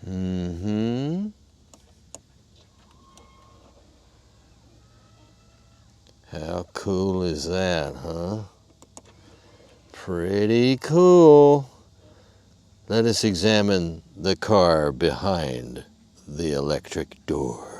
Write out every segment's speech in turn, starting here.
Mm-hmm. How cool is that, huh? Pretty cool. Let us examine the car behind the electric door.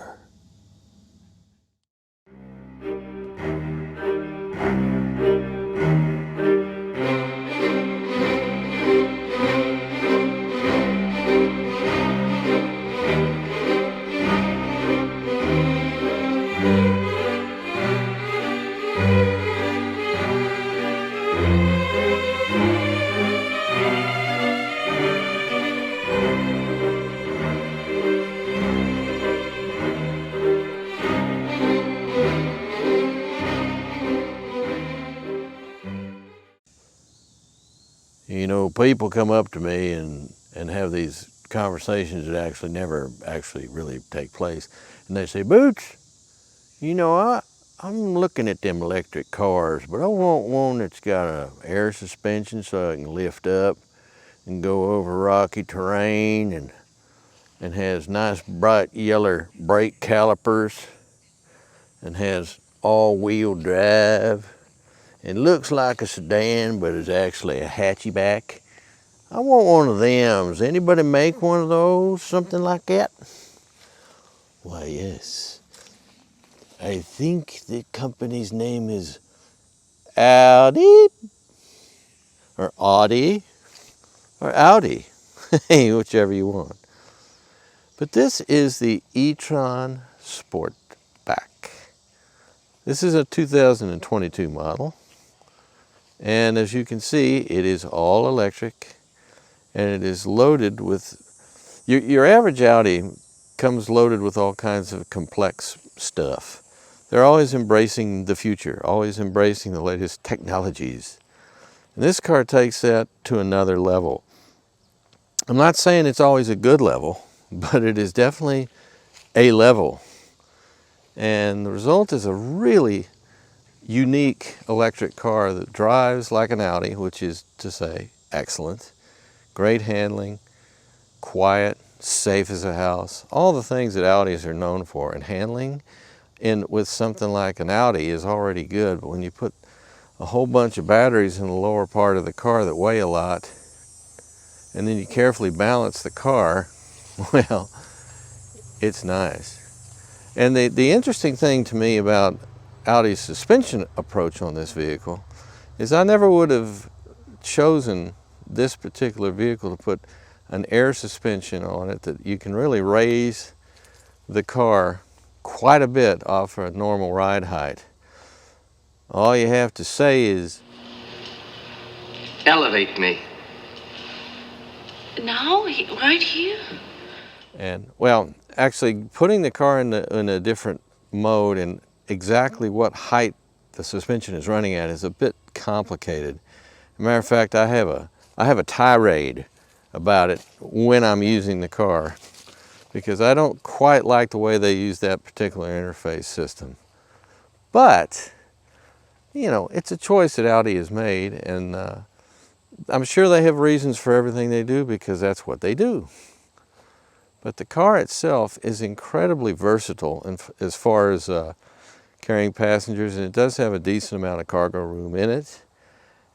You know, people come up to me and have these conversations that actually never actually really take place. And they say, Boots, you know, I'm looking at them electric cars, but I want one that's got a air suspension so I can lift up and go over rocky terrain and has nice bright yellow brake calipers and has all-wheel drive. It looks like a sedan, but it's actually a hatchback. I want one of them. Does anybody make one of those? Something like that? Why, yes. I think the company's name is Audi, or Audi, or Audi, whichever you want. But this is the e-tron Sportback. This is a 2022 model. And as you can see, it is all electric and it is loaded with, your average Audi comes loaded with all kinds of complex stuff. They're always embracing the future, always embracing the latest technologies. And this car takes that to another level. I'm not saying it's always a good level, but it is definitely a level. And the result is a really unique electric car that drives like an Audi, which is to say excellent, great handling, quiet, safe as a house, all the things that Audis are known for. And handling with something like an Audi is already good, but when you put a whole bunch of batteries in the lower part of the car that weigh a lot, and then you carefully balance the car, well, it's nice. And the interesting thing to me about Audi's suspension approach on this vehicle is I never would have chosen this particular vehicle to put an air suspension on it that you can really raise the car quite a bit off a normal ride height. All you have to say is, elevate me. Now, right here? And well, actually putting the car in a different mode and exactly what height the suspension is running at is a bit complicated. As a matter of fact, I have a tirade about it when I'm using the car because I don't quite like the way they use that particular interface system. But, you know, it's a choice that Audi has made, and I'm sure they have reasons for everything they do because that's what they do. But the car itself is incredibly versatile as far as carrying passengers, and it does have a decent amount of cargo room in it.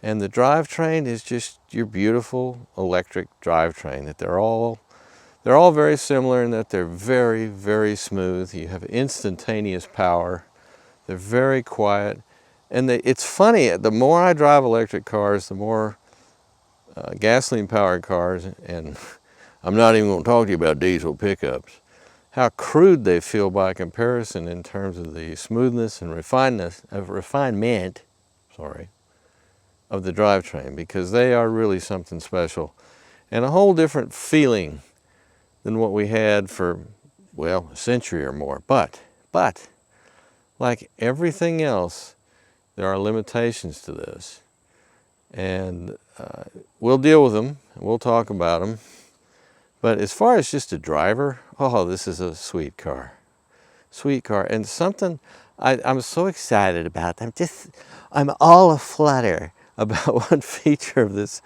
And the drivetrain is just your beautiful electric drivetrain. That they're all very similar in that they're very, very smooth. You have instantaneous power. They're very quiet. And it's funny, the more I drive electric cars, the more gasoline-powered cars, and I'm not even going to talk to you about diesel pickups, how crude they feel by comparison in terms of the smoothness and refinement of the drivetrain, because they are really something special and a whole different feeling than what we had for, well, a century or more. But like everything else, there are limitations to this, and we'll deal with them, we'll talk about them. But as far as just a driver, oh, this is a sweet car. Sweet car. And something I'm so excited about. I'm all aflutter about one feature of this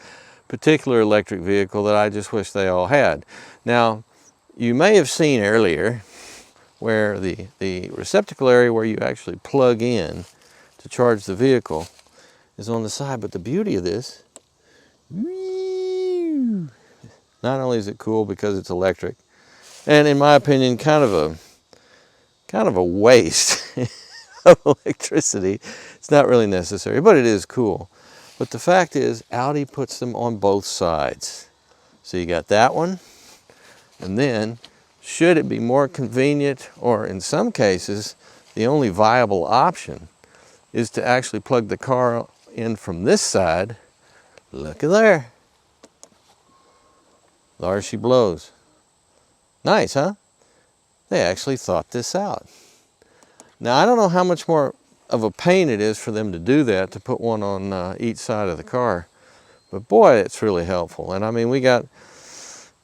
particular electric vehicle that I just wish they all had. Now, you may have seen earlier where the receptacle area where you actually plug in to charge the vehicle is on the side. But the beauty of this, not only is it cool because it's electric, and in my opinion, kind of a waste of electricity. It's not really necessary, but it is cool. But the fact is, Audi puts them on both sides. So you got that one, and then should it be more convenient, or in some cases, the only viable option is to actually plug the car in from this side. Look at there. There she blows. Nice, huh? They actually thought this out. Now, I don't know how much more of a pain it is for them to do that, to put one on each side of the car. But boy, it's really helpful. And I mean, we got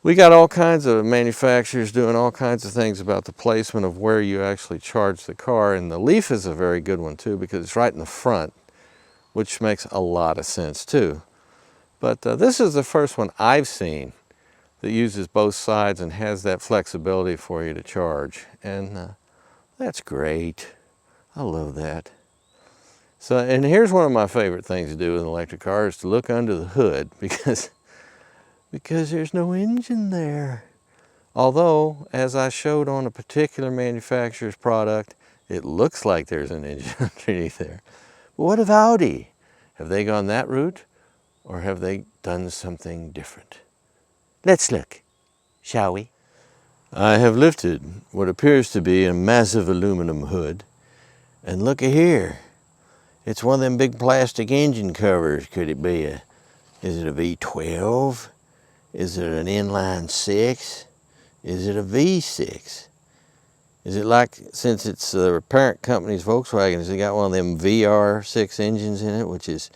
all kinds of manufacturers doing all kinds of things about the placement of where you actually charge the car. And the Leaf is a very good one too, because it's right in the front, which makes a lot of sense too. But this is the first one I've seen that uses both sides and has that flexibility for you to charge. And that's great. I love that. So, and here's one of my favorite things to do with an electric car is to look under the hood, because there's no engine there. Although, as I showed on a particular manufacturer's product, it looks like there's an engine underneath there. But what of Audi? Have they gone that route, or have they done something different? Let's look, shall we? I have lifted what appears to be a massive aluminum hood, and look at here. It's one of them big plastic engine covers. Could it be is it a V12? Is it an inline 6? Is it a V6? Is it like, since it's the parent company's Volkswagen, has it got one of them VR6 engines in it, which is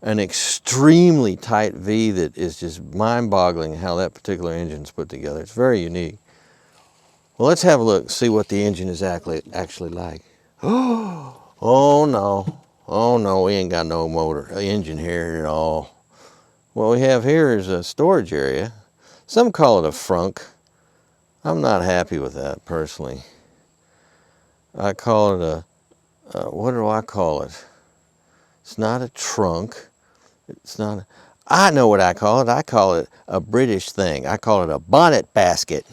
an extremely tight V that is just mind-boggling how that particular engine's put together. It's very unique. Well, let's have a look, see what the engine is actually like. Oh no. Oh no, we ain't got no engine here at all. What we have here is a storage area. Some call it a frunk. I'm not happy with that personally. I call it what do I call it? It's not a trunk. It's not I know what I call it. I call it a British thing. I call it a bonnet basket.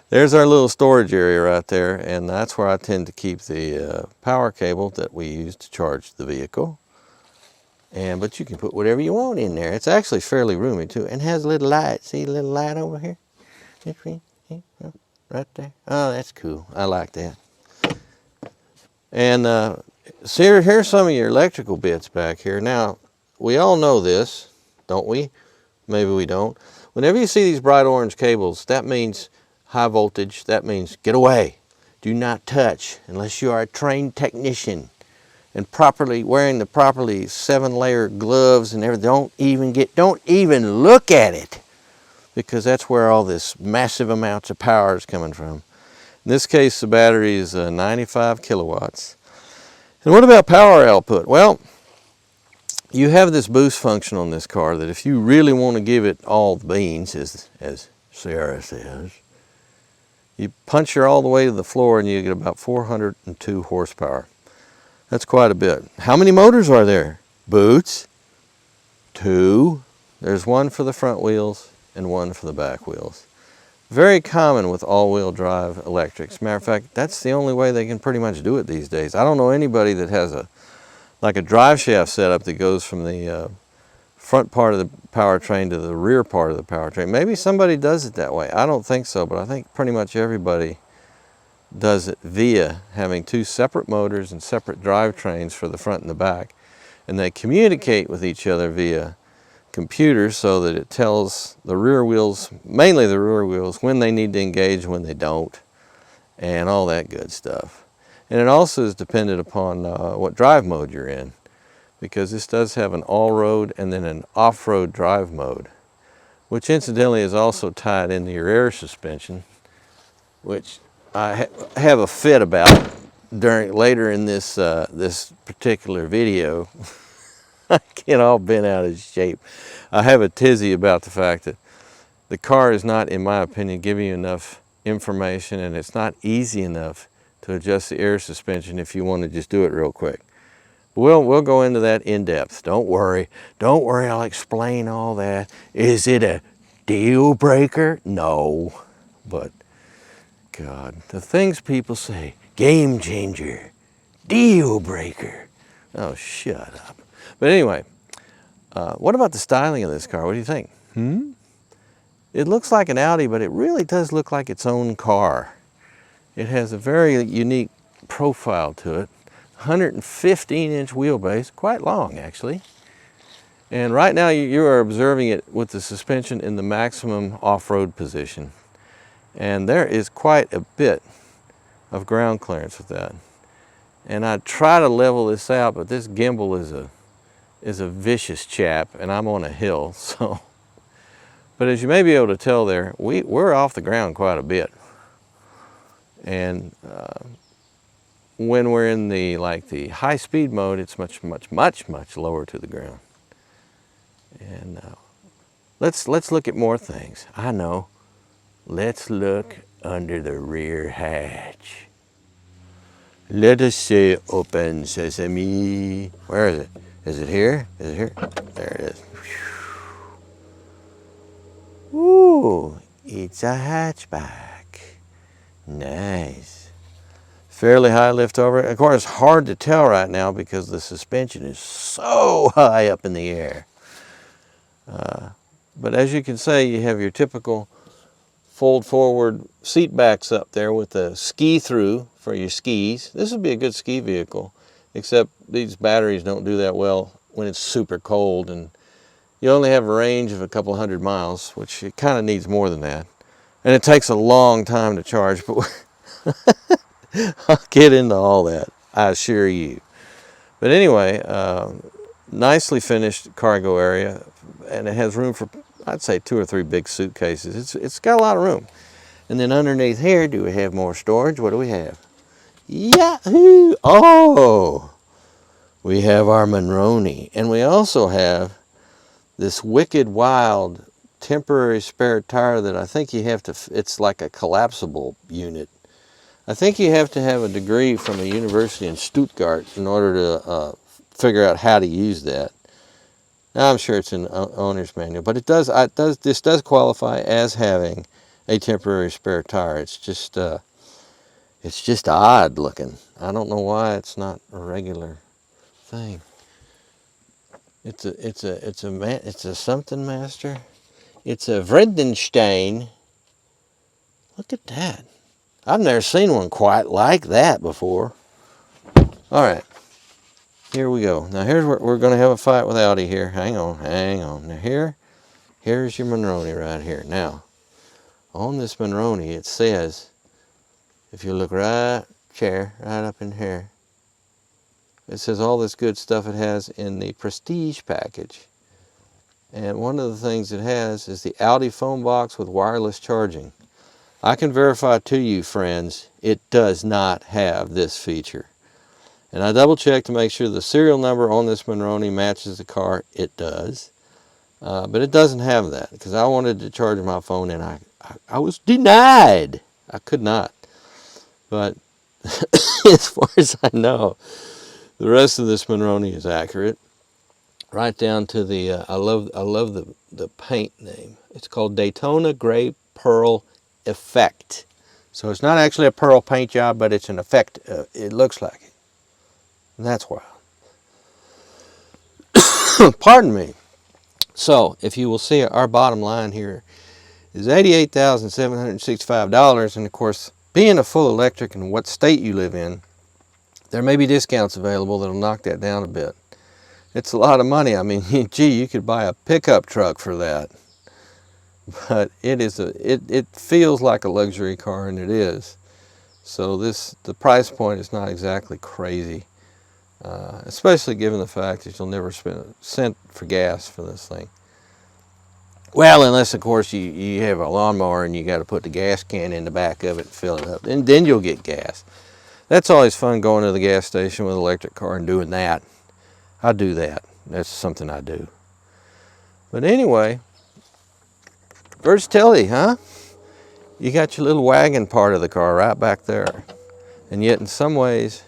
There's our little storage area right there, and that's where I tend to keep the power cable that we use to charge the vehicle. But you can put whatever you want in there. It's actually fairly roomy too, and has a little light. See a little light over here? Right there. Oh, that's cool. I like that. And so here's some of your electrical bits back here. Now, we all know this, don't we? Maybe we don't. Whenever you see these bright orange cables, that means high voltage. That means get away. Do not touch unless you are a trained technician and properly wearing the properly 7-layer gloves and everything. Don't even look at it, because that's where all this massive amounts of power is coming from. In this case, the battery is 95 kilowatts. And what about power output? Well, you have this boost function on this car that if you really want to give it all the beans, as Sarah says, you punch her all the way to the floor and you get about 402 horsepower. That's quite a bit. How many motors are there? Boots? 2. There's one for the front wheels and one for the back wheels. Very common with all-wheel drive electrics. Matter of fact, that's the only way they can pretty much do it these days. I don't know anybody that has like a drive shaft setup that goes from the front part of the powertrain to the rear part of the powertrain. Maybe somebody does it that way. I don't think so, but I think pretty much everybody does it via having 2 separate motors and separate drivetrains for the front and the back. And they communicate with each other via computers so that it tells the rear wheels, mainly the rear wheels, when they need to engage, when they don't, and all that good stuff. And it also is dependent upon what drive mode you're in, because this does have an all-road and then an off-road drive mode, which incidentally is also tied into your air suspension, which I have a fit about later in this this particular video. I get all bent out of shape. I have a tizzy about the fact that the car is not, in my opinion, giving you enough information, and it's not easy enough to adjust the air suspension if you want to just do it real quick. We'll go into that in depth. Don't worry, I'll explain all that. Is it a deal breaker? No, but God, the things people say, game changer, deal breaker. Oh, shut up. But anyway, what about the styling of this car? What do you think? It looks like an Audi, but it really does look like its own car. It has a very unique profile to it. 115-inch wheelbase, quite long actually. And right now you are observing it with the suspension in the maximum off-road position. And there is quite a bit of ground clearance with that. And I try to level this out, but this gimbal is a vicious chap, and I'm on a hill, so. But as you may be able to tell there, we're off the ground quite a bit. And when we're in the high speed mode, it's much lower to the ground. And let's look at more things. I know. Let's look under the rear hatch. Let us say open sesame. Where is it? Is it here? Is it here? There it is. Ooh, it's a hatchback. Nice. Fairly high lift over. Of course, it's hard to tell right now because the suspension is so high up in the air. But as you can see, you have your typical fold forward seat backs up there with the ski through for your skis. This would be a good ski vehicle, except these batteries don't do that well when it's super cold, and you only have a range of a couple hundred miles, which it kind of needs more than that. And it takes a long time to charge, but I'll get into all that, I assure you. But anyway, nicely finished cargo area, and it has room for, I'd say, 2 or 3 big suitcases. It's got a lot of room. And then underneath here, do we have more storage? What do we have? Yahoo! Oh! We have our Monroney. And we also have this wicked wild temporary spare tire that I think you have to, it's like a collapsible unit. I think you have to have a degree from a university in Stuttgart in order to figure out how to use that. Now, I'm sure it's an owner's manual, but this does qualify as having a temporary spare tire. It's just odd looking. I don't know why it's not a regular thing. It's a something master. It's a Vrendenstein. Look at that. I've never seen one quite like that before. All right. Here we go. Now here's where we're going to have a fight with Audi here. Hang on. Now here's your Monroney right here. Now, on this Monroney, it says, if you look right up in here, it says all this good stuff it has in the Prestige package. And one of the things it has is the Audi phone box with wireless charging. I can verify to you, friends, it does not have this feature. And I double checked to make sure the serial number on this Monroney matches the car. It does. But it doesn't have that, because I wanted to charge my phone and I was denied. I could not. But as far as I know, the rest of this Monroney is accurate. Right down to the, I love the paint name. It's called Daytona Gray Pearl Effect. So it's not actually a pearl paint job, but it's an effect. It looks like it. And that's wild. Pardon me. So, if you will see, our bottom line here is $88,765. And of course, being a full electric in what state you live in, there may be discounts available that'll knock that down a bit. It's a lot of money. I mean, gee, you could buy a pickup truck for that. But it feels like a luxury car, and it is. So the price point is not exactly crazy. Especially given the fact that you'll never spend a cent for gas for this thing. Well, unless of course you have a lawnmower and you got to put the gas can in the back of it and fill it up, and then you'll get gas. That's always fun, going to the gas station with an electric car and doing that. I do that. That's something I do. But anyway, Versatility, huh? You got your little wagon part of the car right back there. And yet in some ways,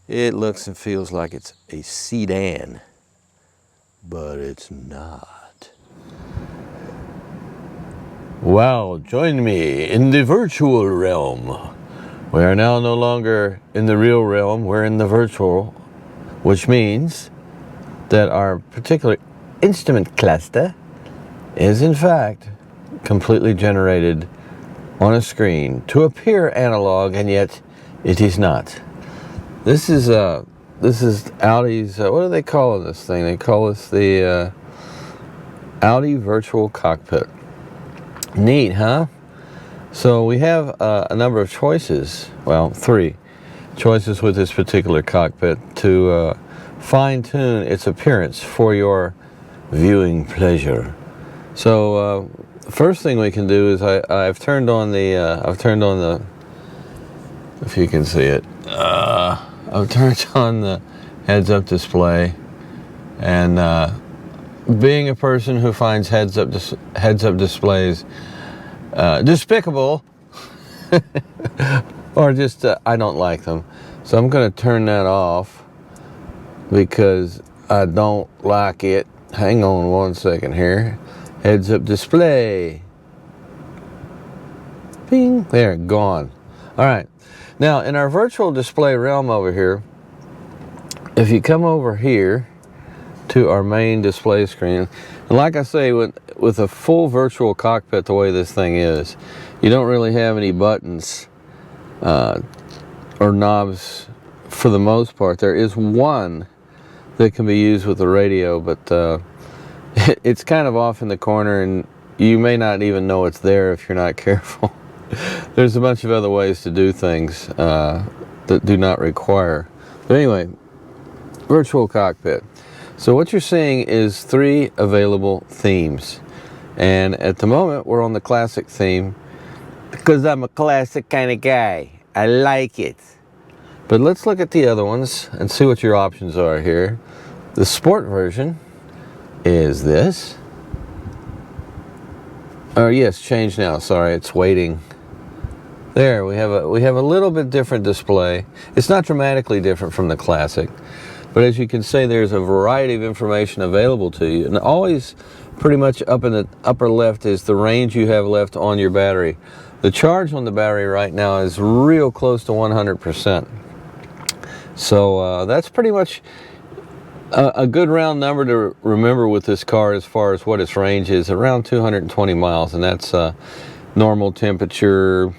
it looks and feels like it's a sedan, but it's not. Wow, join me in the virtual realm. We are now no longer in the real realm, we're in the virtual, which means that our particular instrument cluster is in fact completely generated on a screen to appear analog, and yet it is not. This is Audi's, what do they call this thing? They call this the Audi Virtual Cockpit. Neat, huh? So we have a number of choices, well, 3 choices with this particular cockpit to fine-tune its appearance for your viewing pleasure. So first thing we can do is I've turned on the, if you can see it, I've turned on the heads-up display, and being a person who finds heads-up displays despicable, or just I don't like them, so I'm going to turn that off because I don't like it. Hang on one second here. Heads-up display. Bing. There, gone. All right. Now, in our virtual display realm over here, if you come over here to our main display screen, and like I say, with a full virtual cockpit the way this thing is, you don't really have any buttons or knobs for the most part. There is one that can be used with the radio, but it's kind of off in the corner, and you may not even know it's there if you're not careful. There's a bunch of other ways to do things that do not require. But anyway, virtual cockpit. So what you're seeing is 3 available themes. And at the moment, we're on the classic theme because I'm a classic kind of guy. I like it. But let's look at the other ones and see what your options are here. The sport version is this. Oh yes, change now. Sorry, it's waiting. There, we have a little bit different display. It's not dramatically different from the classic, but as you can see, there's a variety of information available to you, and always pretty much up in the upper left is the range you have left on your battery. The charge on the battery right now is real close to 100%. So that's pretty much a good round number to remember with this car as far as what its range is, around 220 miles, and that's normal temperature,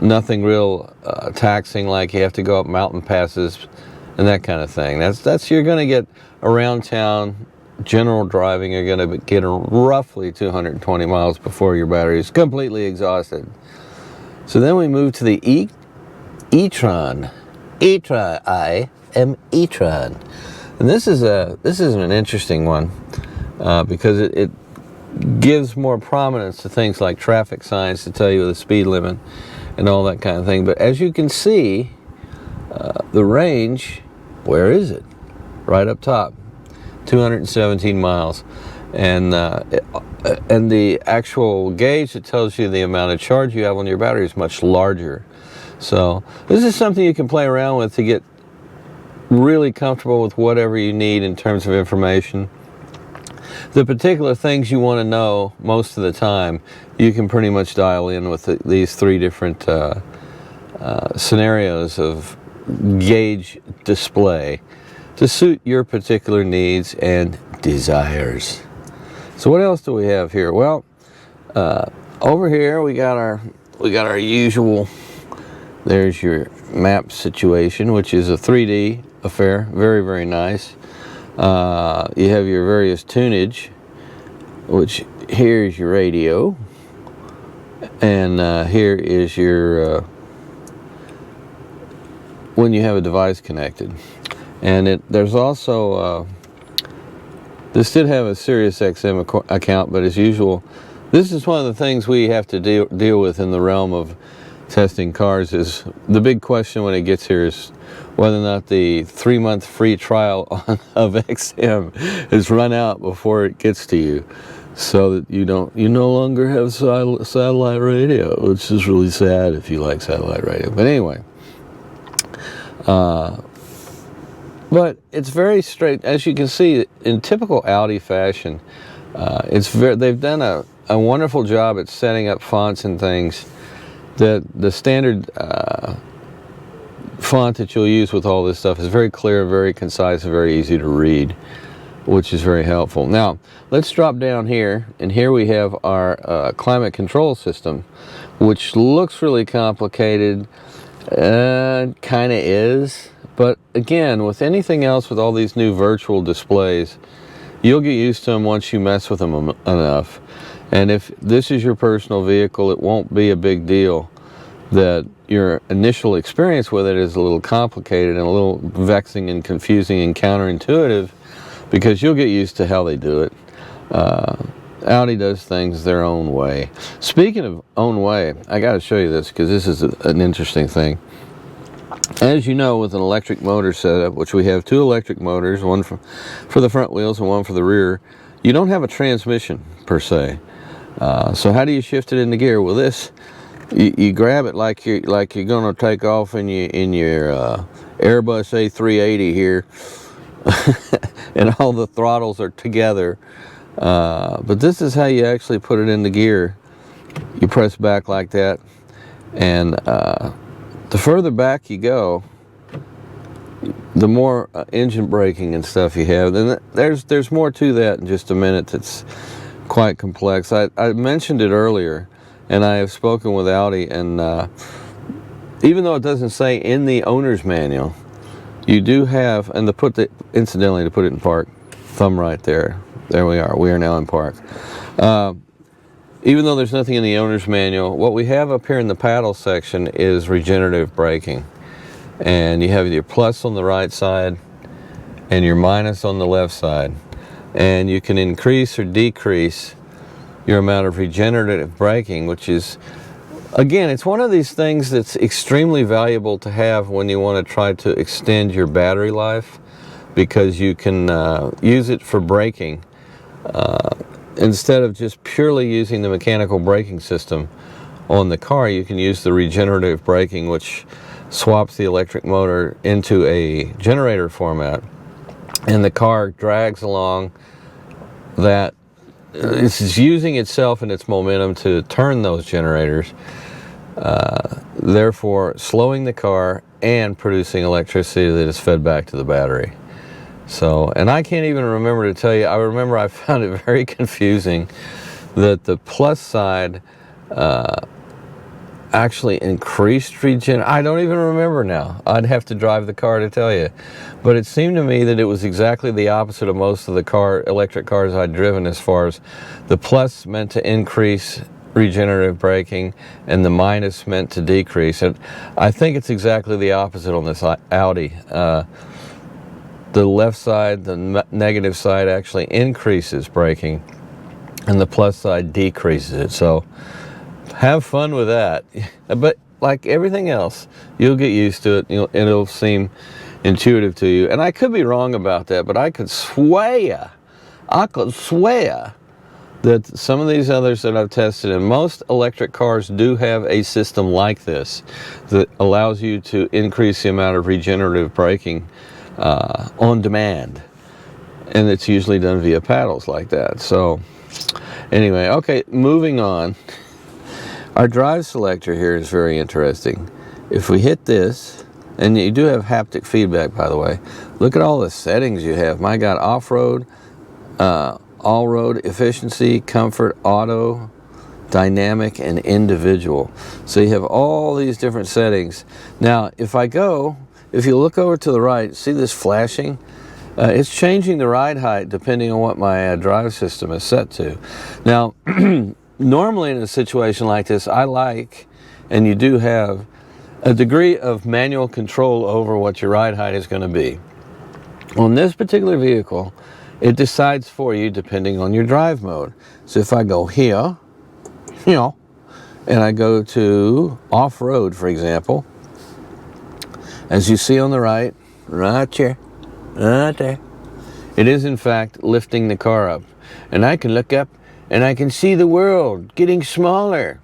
nothing real taxing like you have to go up mountain passes and that kind of thing. That's you're going to get around town, general driving, you're going to get roughly 220 miles before your battery is completely exhausted. So then we move to the e-tron. E-tron, I am e-tron. And this is an interesting one because it gives more prominence to things like traffic signs to tell you the speed limit and all that kind of thing. But as you can see, the range, where is it? Right up top, 217 miles. And the actual gauge that tells you the amount of charge you have on your battery is much larger. So this is something you can play around with to get really comfortable with whatever you need in terms of information. The particular things you want to know most of the time, you can pretty much dial in with these 3 different scenarios of gauge display to suit your particular needs and desires. So what else do we have here? Well, over here we got our usual. There's your map situation, which is a 3D affair, very, very nice. You have your various tunage, which here's your radio, and here is your when you have a device connected. And there's also this did have a Sirius XM account, but as usual, this is one of the things we have to deal with in the realm of testing cars. Is the big question when it gets here is whether or not the 3-month free trial of XM is run out before it gets to you. so that you no longer have satellite radio, which is really sad if you like satellite radio. But anyway, but it's very straight, as you can see, in typical Audi fashion. They've done a wonderful job at setting up fonts and things. The standard font that you'll use with all this stuff is very clear, very concise, and very easy to read, which is very helpful. Now, let's drop down here, and here we have our climate control system, which looks really complicated, kind of is, but again, with anything else, with all these new virtual displays, you'll get used to them once you mess with them enough. And if this is your personal vehicle, it won't be a big deal that your initial experience with it is a little complicated and a little vexing and confusing and counterintuitive, because you'll get used to how they do it. Audi does things their own way. Speaking of own way, I got to show you this because this is an interesting thing. As you know, with an electric motor setup, which we have two electric motors, one for the front wheels and one for the rear, you don't have a transmission per se. So how do you shift it into gear? Well, this, you grab it like you're going to take off in your Airbus A380 here, and all the throttles are together. But this is how you actually put it into gear. You press back like that, and the further back you go, the more engine braking and stuff you have. And there's more to that in just a minute. That's quite complex. I mentioned it earlier, and I have spoken with Audi, and even though it doesn't say in the owner's manual, you do have, and incidentally, to put it in park, thumb right there. There we are. We are now in park. Even though there's nothing in the owner's manual, what we have up here in the paddle section is regenerative braking. And you have your plus on the right side and your minus on the left side. And you can increase or decrease your amount of regenerative braking, which is, again, it's one of these things that's extremely valuable to have when you want to try to extend your battery life, because you can use it for braking. Instead of just purely using the mechanical braking system on the car, you can use the regenerative braking, which swaps the electric motor into a generator format, and the car drags along that. It's using itself and its momentum to turn those generators, therefore slowing the car and producing electricity that is fed back to the battery. So, and I can't even remember to tell you, I found it very confusing that the plus side actually increased regen. I don't even remember now. I'd have to drive the car to tell you. But it seemed to me that it was exactly the opposite of most of the electric cars I'd driven, as far as the plus meant to increase regenerative braking and the minus meant to decrease. And I think it's exactly the opposite on this Audi. The left side, the negative side, actually increases braking, and the plus side decreases it. So have fun with that. But like everything else, you'll get used to it, and it'll seem intuitive to you. And I could be wrong about that, but I could swear that some of these others that I've tested, and most electric cars do have a system like this that allows you to increase the amount of regenerative braking on demand, and it's usually done via paddles like that. So anyway, okay, moving on. Our drive selector here is very interesting. If we hit this, and you do have haptic feedback, by the way, look at all the settings you have. My God, off-road, all-road, efficiency, comfort, auto, dynamic, and individual. So you have all these different settings. Now, if you look over to the right, see this flashing? It's changing the ride height depending on what my drive system is set to. Now, normally in a situation like this, I like, and you do have, a degree of manual control over what your ride height is going to be. On this particular vehicle, it decides for you depending on your drive mode. So if I go here, and I go to off-road, for example, as you see on the right there, it is in fact lifting the car up. And I can look up and I can see the world getting smaller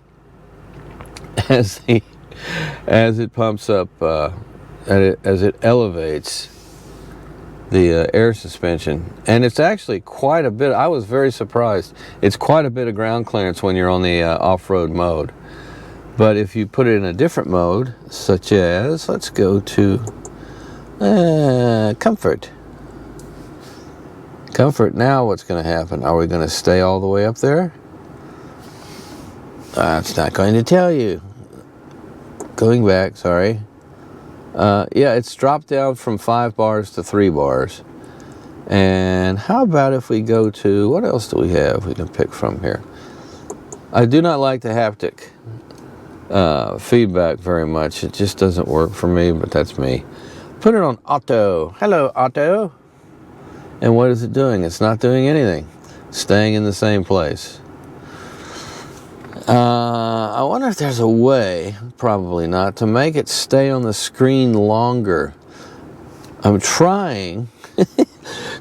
as it pumps up, as it elevates the air suspension. And it's actually quite a bit. I was very surprised. It's quite a bit of ground clearance when you're on the off-road mode. But if you put it in a different mode, such as, let's go to comfort. Comfort, now what's going to happen? Are we going to stay all the way up there? It's not going to tell you. Going back, sorry. Yeah, it's dropped down from 5 bars to 3 bars. And how about if we go to, what else do we have we can pick from here? I do not like the haptic feedback very much. It just doesn't work for me, but that's me. Put it on auto. Hello, auto. And what is it doing? It's not doing anything. Staying in the same place. I wonder if there's a way, probably not, to make it stay on the screen longer. I'm trying.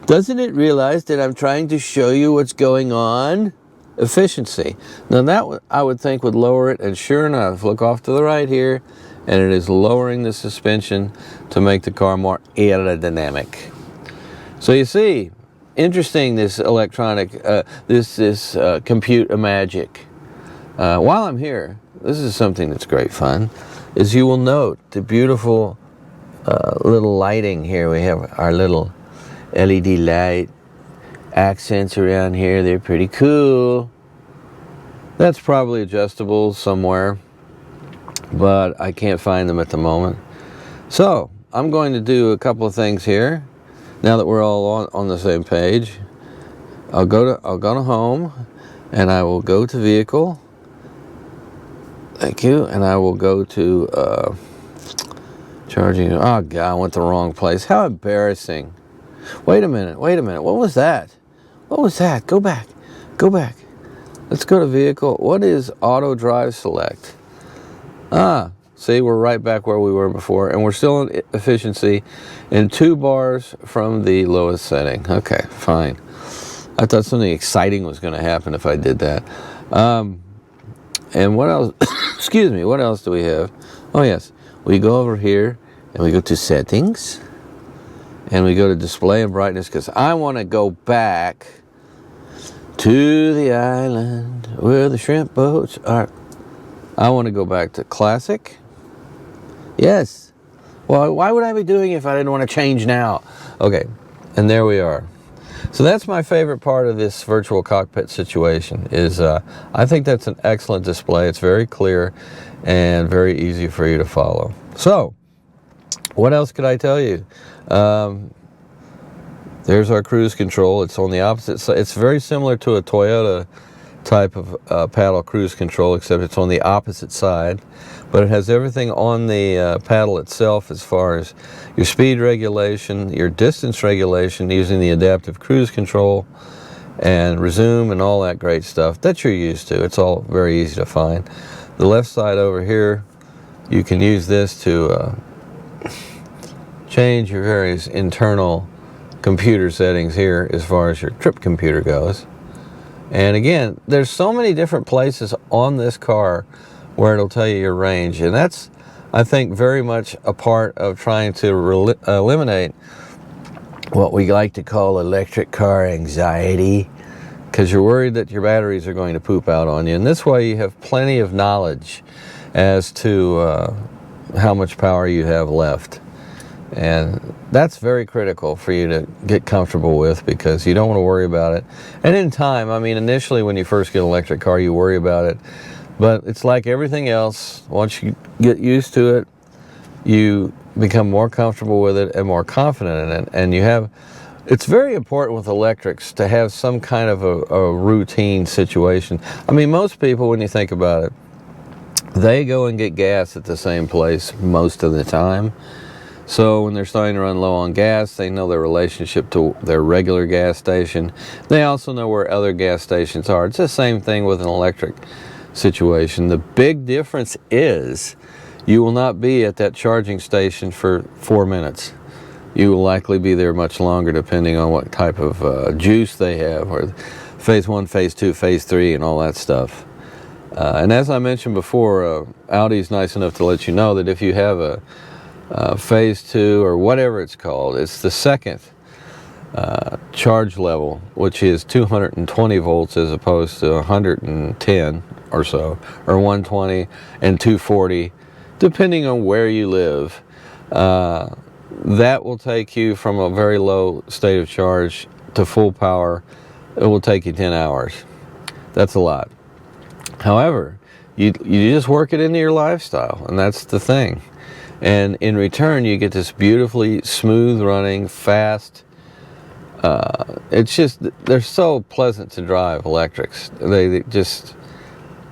Doesn't it realize that I'm trying to show you what's going on? Efficiency. Now that I would think would lower it, and sure enough, look off to the right here, and it is lowering the suspension to make the car more aerodynamic. So you see, interesting, this electronic, this compute magic. While I'm here, this is something that's great fun, is you will note the beautiful little lighting here. We have our little LED light accents around here. They're pretty cool. That's probably adjustable somewhere, but I can't find them at the moment. So I'm going to do a couple of things here. Now that we're all on the same page, I'll go to home, and I will go to vehicle. Thank you. And I will go to charging. Oh God, I went the wrong place. How embarrassing. Wait a minute. What was that? What was that? Go back. Let's go to vehicle. What is auto drive select? See, we're right back where we were before, and we're still in efficiency in 2 bars from the lowest setting. Okay, fine. I thought something exciting was going to happen if I did that. And what else? Excuse me, what else do we have? Oh yes, we go over here and we go to settings, and we go to display and brightness, because I want to go back to the island where the shrimp boats are. I want to go back to classic. Yes. Well, why would I be doing it if I didn't want to change now? Okay, and there we are. So that's my favorite part of this virtual cockpit situation, is I think that's an excellent display. It's very clear and very easy for you to follow. So, what else could I tell you? There's our cruise control. It's on the opposite side. It's very similar to a Toyota type of paddle cruise control, except it's on the opposite side. But it has everything on the paddle itself, as far as your speed regulation, your distance regulation using the adaptive cruise control, and resume and all that great stuff that you're used to. It's all very easy to find. The left side over here, you can use this to change your various internal computer settings here as far as your trip computer goes. And again, there's so many different places on this car where it'll tell you your range, and that's, I think, very much a part of trying to eliminate what we like to call electric car anxiety, because you're worried that your batteries are going to poop out on you. And this way you have plenty of knowledge as to how much power you have left. And that's very critical for you to get comfortable with, because you don't want to worry about it. And in time, I mean, initially when you first get an electric car, you worry about it. But it's like everything else. Once you get used to it, you become more comfortable with it and more confident in it. And you have, it's very important with electrics to have some kind of a routine situation. I mean, most people, when you think about it, they go and get gas at the same place most of the time. So when they're starting to run low on gas, they know their relationship to their regular gas station. They also know where other gas stations are. It's the same thing with an electric situation. The big difference is you will not be at that charging station for 4 minutes. You will likely be there much longer, depending on what type of juice they have, or phase 1, phase 2, phase 3, and all that stuff. And as I mentioned before, Audi's nice enough to let you know that if you have a phase 2 or whatever it's called, it's the second charge level, which is 220 volts as opposed to 110 or so, or 120 and 240, depending on where you live. That will take you from a very low state of charge to full power. It will take you 10 hours. That's a lot. However, you just work it into your lifestyle, and that's the thing. And in return, you get this beautifully smooth running, fast. It's just, they're so pleasant to drive, electrics. They just,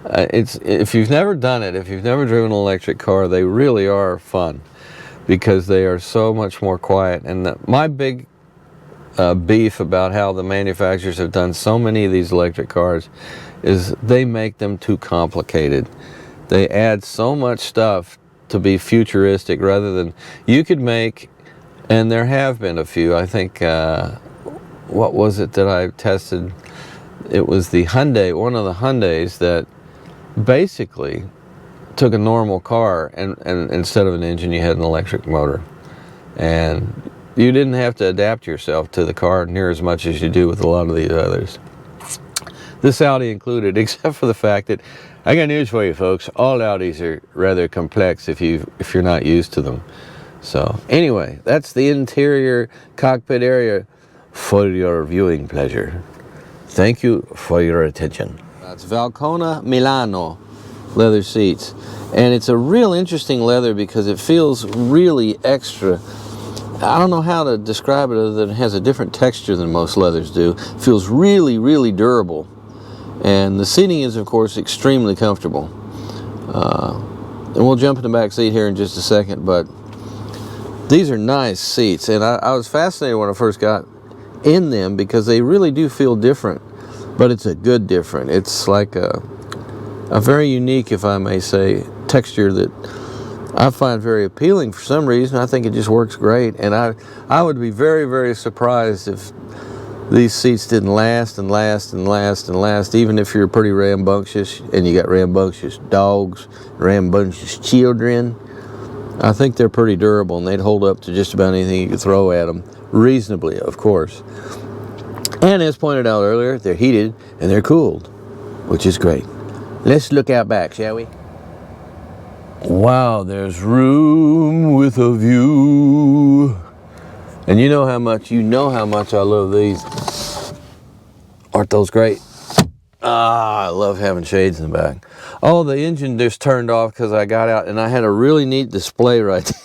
if you've never done it, if you've never driven an electric car, they really are fun because they are so much more quiet. And my big beef about how the manufacturers have done so many of these electric cars is they make them too complicated. They add so much stuff to be futuristic rather than, you could make, and there have been a few, I think, what was it that I tested? It was the Hyundai, one of the Hyundais that basically took a normal car and instead of an engine you had an electric motor. And you didn't have to adapt yourself to the car near as much as you do with a lot of these others. This Audi included, except for the fact that, I got news for you folks, all Audis are rather complex if you're not used to them. So anyway, that's the interior cockpit area for your viewing pleasure. Thank you for your attention. It's Valcona Milano leather seats, and it's a real interesting leather because it feels really extra. I don't know how to describe it other than it has a different texture than most leathers do. It feels really, really durable. And the seating is, of course, extremely comfortable. And we'll jump in the back seat here in just a second, but these are nice seats. And I was fascinated when I first got in them because they really do feel different, but it's a good different. It's like a very unique, if I may say, texture that I find very appealing for some reason. I think it just works great, and I would be very, very surprised if these seats didn't last and last and last and last, even if you're pretty rambunctious and you got rambunctious dogs, rambunctious children. I think they're pretty durable and they'd hold up to just about anything you could throw at them, reasonably, of course. And as pointed out earlier, they're heated and they're cooled, which is great. Let's look out back, shall we? Wow, there's room with a view. And you know how much I love these. Aren't those great? I love having shades in the back. Oh, the engine just turned off because I got out and I had a really neat display right there.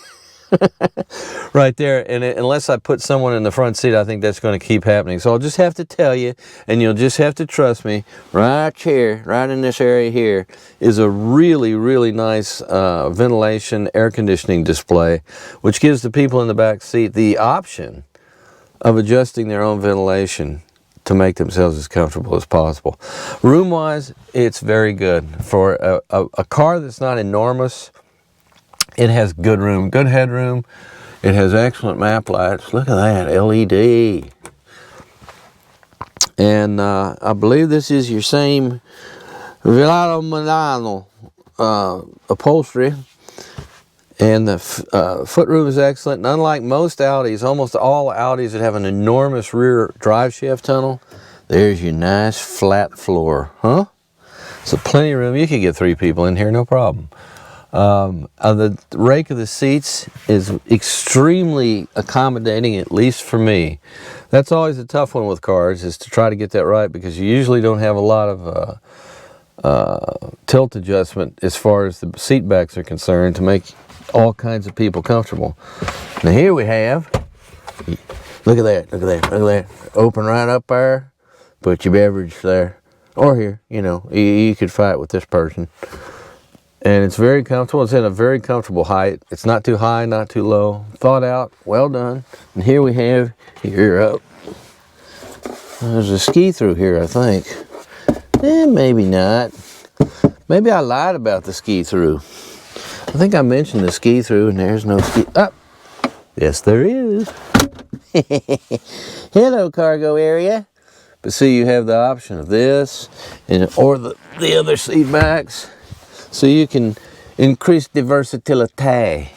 Right there. And unless I put someone in the front seat, I think that's going to keep happening. So I'll just have to tell you, and you'll just have to trust me, right here, right in this area here, is a really, really nice ventilation air conditioning display, which gives the people in the back seat the option of adjusting their own ventilation to make themselves as comfortable as possible. Room-wise, it's very good. For a car that's not enormous, it has good room, good headroom. It has excellent map lights. Look at that, LED. And I believe this is your same Milano upholstery. And the footroom is excellent. And unlike most Audis, almost all Audis that have an enormous rear drive shaft tunnel, there's your nice flat floor, huh? So plenty of room. You could get 3 people in here, no problem. The rake of the seats is extremely accommodating, at least for me. That's always a tough one with cars, is to try to get that right, because you usually don't have a lot of tilt adjustment as far as the seat backs are concerned to make all kinds of people comfortable. Now here we have, look at that, look at that, look at that. Open right up there, put your beverage there, or here, you know, you could fight with this person. And it's very comfortable. It's in a very comfortable height. It's not too high, not too low. Thought out, well done. And here we have your up. There's a ski through here, I think. Maybe not. Maybe I lied about the ski through. I think I mentioned the ski through, and there's no ski. Oh, yes, there is. Hello, cargo area. But see, you have the option of this or the other seat backs. So you can increase the versatility.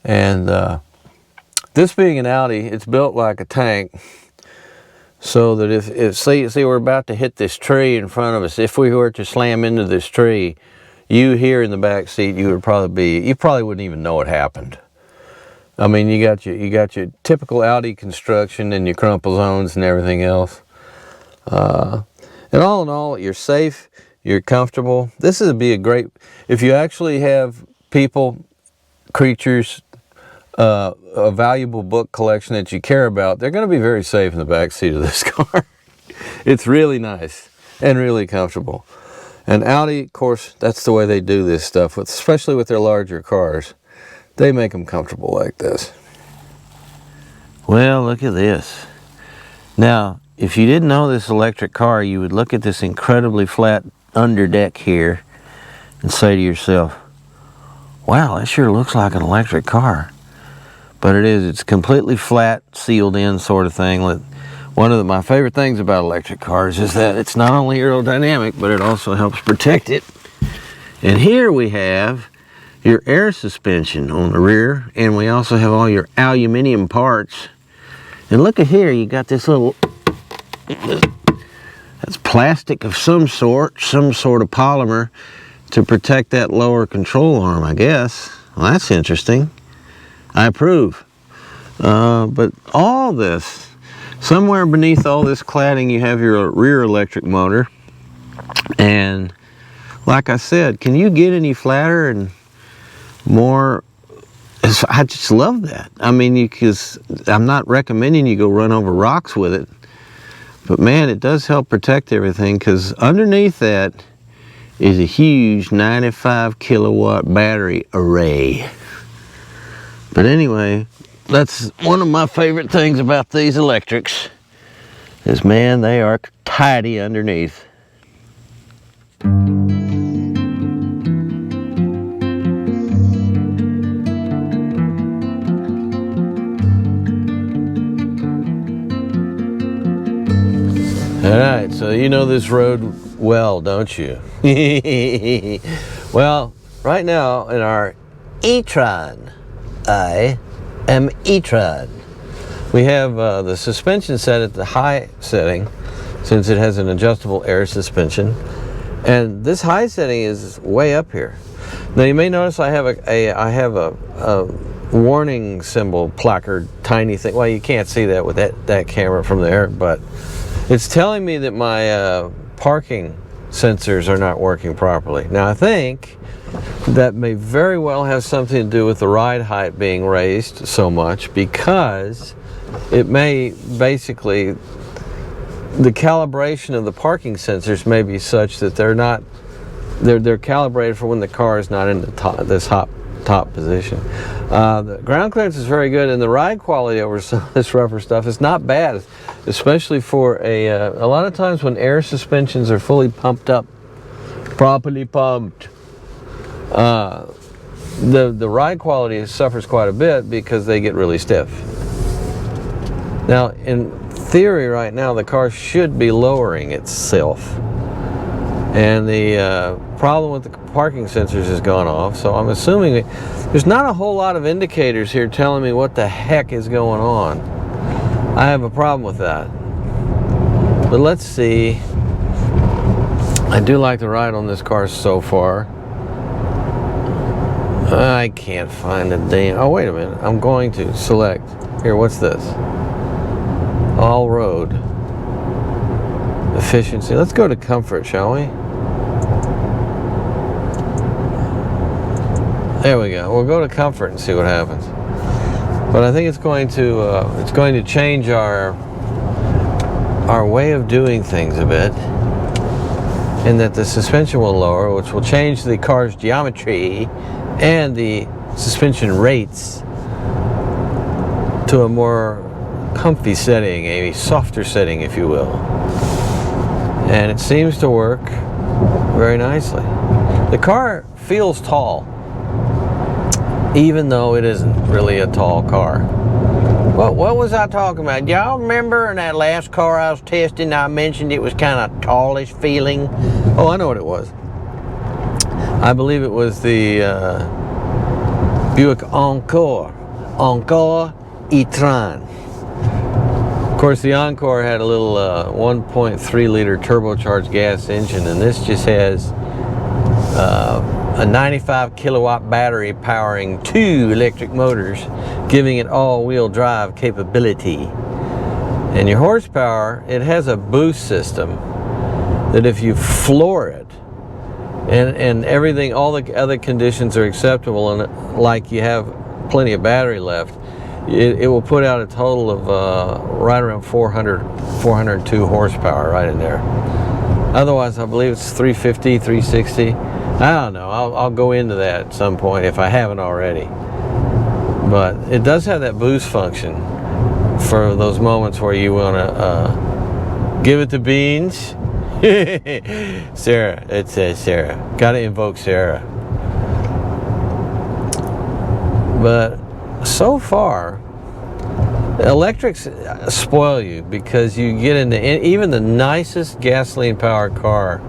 And this being an Audi, it's built like a tank. So that if see we're about to hit this tree in front of us, if we were to slam into this tree, you here in the back seat, you probably wouldn't even know it happened. I mean, you got your typical Audi construction and your crumple zones and everything else. And all in all, you're safe, you're comfortable. This would be a great, if you actually have people, creatures, a valuable book collection that you care about, they're going to be very safe in the back seat of this car. It's really nice and really comfortable. And Audi, of course, that's the way they do this stuff, especially with their larger cars. They make them comfortable like this. Well, look at this. Now, if you didn't know this electric car, you would look at this incredibly flat underdeck here and say to yourself, wow, that sure looks like an electric car. But it is. It's completely flat, sealed in sort of thing. One of my favorite things about electric cars is that it's not only aerodynamic, but it also helps protect it. And here we have your air suspension on the rear, and we also have all your aluminum parts. And look at here, you got this little, that's plastic of some sort of polymer to protect that lower control arm, I guess. Well, that's interesting. I approve. But all this, somewhere beneath all this cladding, you have your rear electric motor. And like I said, can you get any flatter and more? I just love that. I mean, because I'm not recommending you go run over rocks with it, but man, it does help protect everything, because underneath that is a huge 95 kilowatt battery array. But anyway, that's one of my favorite things about these electrics, is man, they are tidy underneath. Alright, so you know this road well, don't you? Well, right now in our e-tron, I am e-tron, we have the suspension set at the high setting, since it has an adjustable air suspension. And this high setting is way up here. Now you may notice I have a warning symbol placard, tiny thing. Well, you can't see that with that camera from there, but it's telling me that my parking sensors are not working properly. Now I think that may very well have something to do with the ride height being raised so much, because it may basically, the calibration of the parking sensors may be such that they're calibrated for when the car is not in the this top position. The ground clearance is very good, and the ride quality over some of this rougher stuff is not bad, especially for a lot of times when air suspensions are fully pumped up, properly pumped, the ride quality suffers quite a bit because they get really stiff. Now, in theory right now, the car should be lowering itself, and the problem with the parking sensors has gone off, so I'm assuming there's not a whole lot of indicators here telling me what the heck is going on. I have a problem with that. But let's see. I do like the ride on this car so far. I can't find a damn... Oh, wait a minute. I'm going to select... Here, what's this? All road. Efficiency. Let's go to comfort, shall we? There we go. We'll go to comfort and see what happens. But I think it's going to change our way of doing things a bit, in that the suspension will lower, which will change the car's geometry and the suspension rates to a more comfy setting, a softer setting, if you will. And it seems to work very nicely. The car feels tall, even though it isn't really a tall car. What was I talking about? Y'all remember in that last car I was testing, I mentioned it was kind of tallish feeling? Oh, I know what it was. I believe it was the Buick Encore e-tron. Of course, the Encore had a little 1.3 liter turbocharged gas engine, and this just has a 95 kilowatt battery powering 2 electric motors, giving it all-wheel drive capability. And your horsepower, it has a boost system that if you floor it and everything, all the other conditions are acceptable, and like you have plenty of battery left, it will put out a total of right around 402 horsepower right in there. Otherwise, I believe it's 350, 360. I don't know. I'll go into that at some point if I haven't already. But it does have that boost function for those moments where you want to give it the beans. Sarah, it says Sarah. Got to invoke Sarah. But so far, electrics spoil you, because you get into even the nicest gasoline-powered car,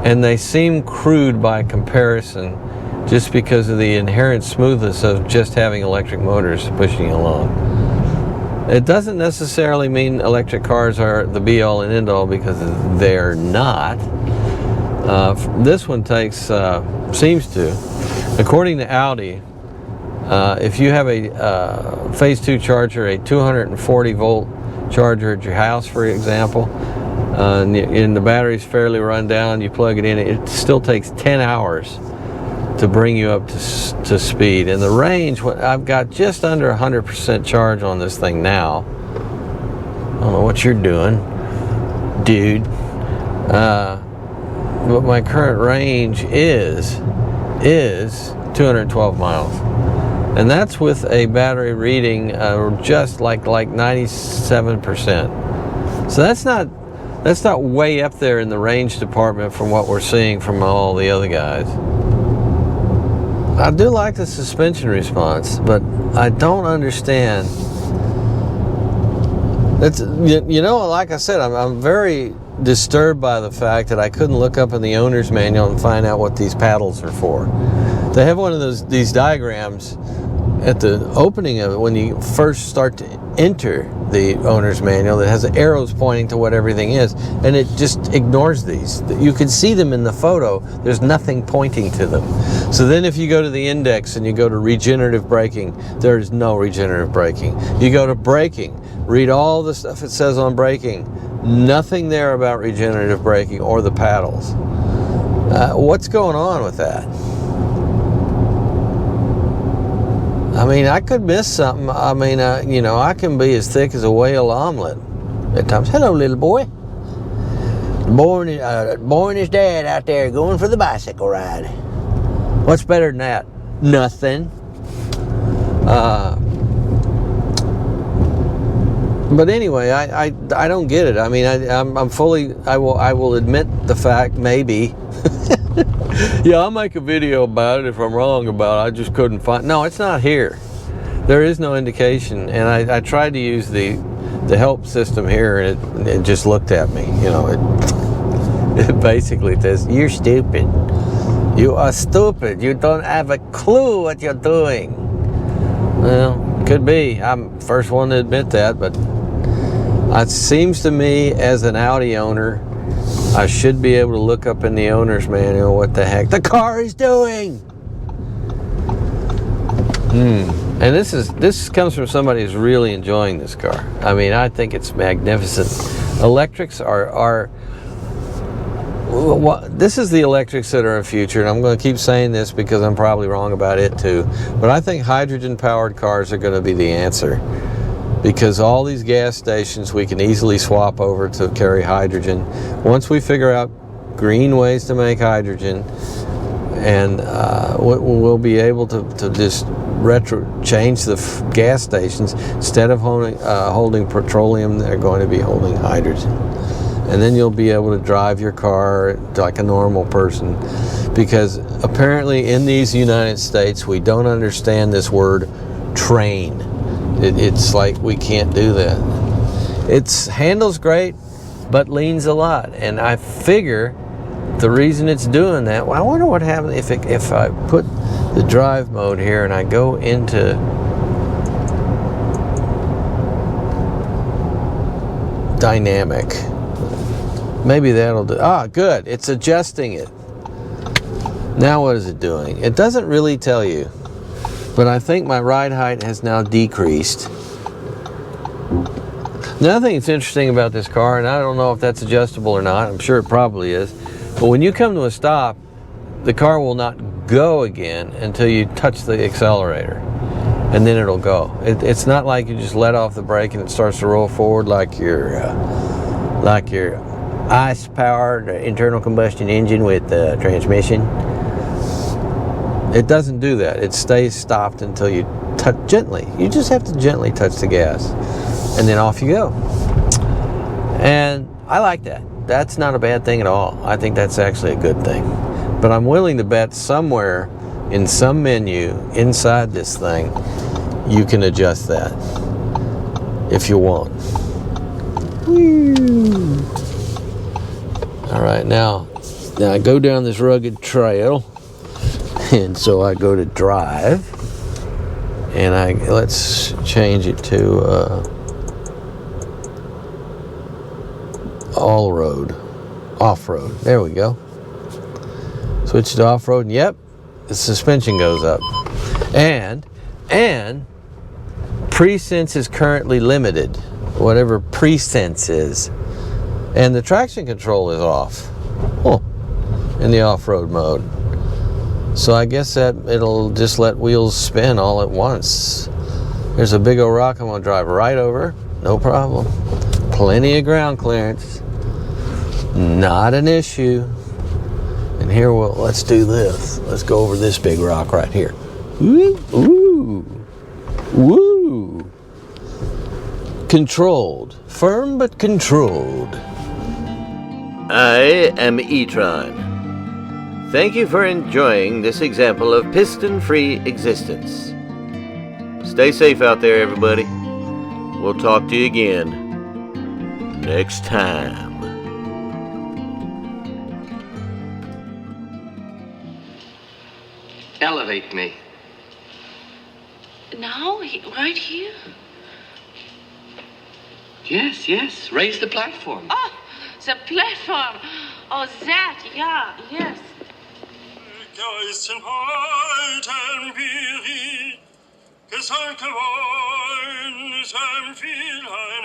and they seem crude by comparison just because of the inherent smoothness of just having electric motors pushing you along. It doesn't necessarily mean electric cars are the be-all and end-all, because they're not. This one seems to. According to Audi, if you have a phase 2 charger, a 240 volt charger at your house, for example, and the battery's fairly run down, you plug it in, it still takes 10 hours to bring you up to speed. And the range, I've got just under 100% charge on this thing now. I don't know what you're doing, dude. But my current range is 212 miles. And that's with a battery reading just like 97%. So that's not way up there in the range department from what we're seeing from all the other guys. I do like the suspension response, but I don't understand. Like I said, I'm very disturbed by the fact that I couldn't look up in the owner's manual and find out what these paddles are for. They have one of these diagrams at the opening of it when you first start to enter the owner's manual that has arrows pointing to what everything is, and it just ignores these. You can see them in the photo. There's nothing pointing to them. So then if you go to the index and you go to regenerative braking, there's no regenerative braking. You go to braking, read all the stuff it says on braking, nothing there about regenerative braking or the paddles. What's going on with that? I mean, I could miss something. I mean, I can be as thick as a whale omelet at times. Hello, little boy. Boy and his dad out there going for the bicycle ride. What's better than that? Nothing. But anyway, I don't get it. I mean, I will admit the fact, maybe. Yeah, I'll make a video about it if I'm wrong about it. I just couldn't find. No, it's not here. There is no indication, and I tried to use the help system here, and it just looked at me. It basically says, "You're stupid. You are stupid. You don't have a clue what you're doing." Well, could be. I'm the first one to admit that, but it seems to me, as an Audi owner, I should be able to look up in the owner's manual what the heck the car is doing. And this comes from somebody who's really enjoying this car. I mean, I think it's magnificent. Electrics are this is the electrics that are in the future, and I'm going to keep saying this because I'm probably wrong about it too. But I think hydrogen-powered cars are going to be the answer. Because all these gas stations, we can easily swap over to carry hydrogen. Once we figure out green ways to make hydrogen, and we'll be able to just change the gas stations. Instead of holding petroleum, they're going to be holding hydrogen. And then you'll be able to drive your car like a normal person. Because apparently in these United States, we don't understand this word train. It's like we can't do that. Its handles great, but leans a lot. And I figure the reason it's doing that, well, I wonder what happens if I put the drive mode here and I go into dynamic. Maybe that'll do. Ah, good. It's adjusting it. Now what is it doing? It doesn't really tell you, but I think my ride height has now decreased. Another thing that's interesting about this car, and I don't know if that's adjustable or not, I'm sure it probably is, but when you come to a stop, the car will not go again until you touch the accelerator, and then it'll go. It's not like you just let off the brake and it starts to roll forward like your ice-powered internal combustion engine with transmission. It doesn't do that. It stays stopped until you touch gently. You just have to gently touch the gas, and then off you go. And I like that. That's not a bad thing at all. I think that's actually a good thing. But I'm willing to bet somewhere in some menu inside this thing, you can adjust that if you want. Woo. All right, now I go down this rugged trail, and so I go to drive, and let's change it to all road, off road. There we go. Switch to off road, and yep, the suspension goes up, and presense is currently limited, whatever presense is. And the traction control is off in the off-road mode. So I guess that it'll just let wheels spin all at once. There's a big old rock I'm going to drive right over. No problem. Plenty of ground clearance. Not an issue. And here, let's do this. Let's go over this big rock right here. Ooh, ooh, woo. Controlled. Firm but controlled. I am e-tron. Thank you for enjoying this example of piston-free existence. Stay safe out there, everybody. We'll talk to you again next time. Elevate me. Now? Right here? Yes. Raise the platform. Oh, the platform. Oh, that. Yeah, yes. Geistenheit empiri, Gesalke wollen, es empfiehlt ein